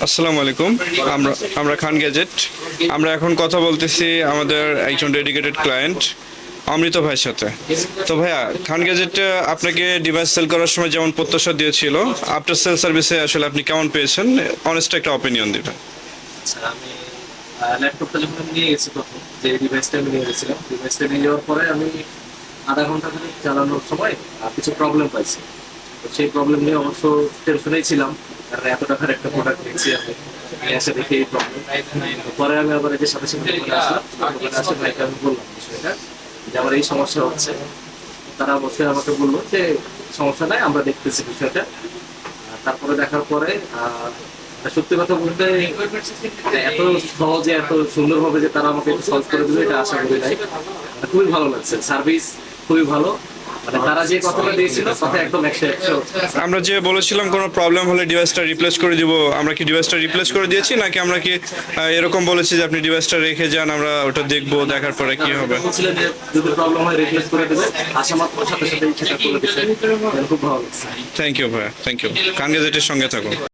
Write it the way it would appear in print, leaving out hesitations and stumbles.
আসসালামু আলাইকুম। আমরা আমরা খান গ্যাজেট। আমরা এখন কথা বলতেছি আমাদের একজন ডেডিকেটেড ক্লায়েন্ট অমৃত ভাইয়ের সাথে। তো ভাইয়া, খান গ্যাজেট আপনাকে ডিভাইস সেল করার সময় যেমন প্রত্যাশা দিয়েছিল, আফটার সেল সার্ভিসে আসলে আপনি কেমন পেয়েছেন? অনেস্ট একটা অপিনিয়ন দিবেন। আচ্ছা, আমি ল্যাপটপটা যখন আমি নিয়ে গেছি, প্রথম যে ডিভাইসটা আমি নিয়ে গেছিলাম, ডিভাইসটা নিয়ে যাওয়ার পরে আমি আধা ঘন্টা ধরে চালানোর সময় কিছু প্রবলেম পাইছি। তো সেই প্রবলেম নিয়ে অবশ্য টেনশনেই ছিলাম, কারণ এত টাকার একটা প্রোডাক্ট নিচ্ছি আমি, নিয়ে এসে দেখি এই প্রবলেম। পরে আমি আবার এই যে সাথে সাথে দোকানে আসলাম, দোকানে আসে ভাইকে আমি বললাম বিষয়টা, যে আমার এই সমস্যা হচ্ছে। তারা অবশ্যই আমাকে বললো যে সমস্যা নাই, আমরা দেখতেছি বিষয়টা। তারপরে দেখার পরে সত্যি কথা বলতে এত সহজে এত সুন্দরভাবে যে তারা আমাকে সলভ করে দেবে এটা আশা করি নাই। খুবই ভালো লাগছে, সার্ভিস খুবই ভালো। মানে তারা যে কথাটা দিয়েছিল কথা একদম 100-100। আমরা যে বলেছিলাম কোনো প্রবলেম হলে ডিভাইসটা রিপ্লেস করে দিব, আমরা কি ডিভাইসটা রিপ্লেস করে দিয়েছি, নাকি আমরা কি এরকম বলেছি যে আপনি ডিভাইসটা রেখে যান, আমরা ওটা দেখবো, দেখার পরে কি হবে? বলছিলেন যে যদি প্রবলেম হয় রিপ্লেস করে দেবে, আশা মাত্র সাথে সাথে সেটা করে দিচ্ছে। খুব ভালো লাগছে। থ্যাংক ইউ ভাইয়া, থ্যাংক ইউ। খান গ্যাজেটের সঙ্গে থাকুন।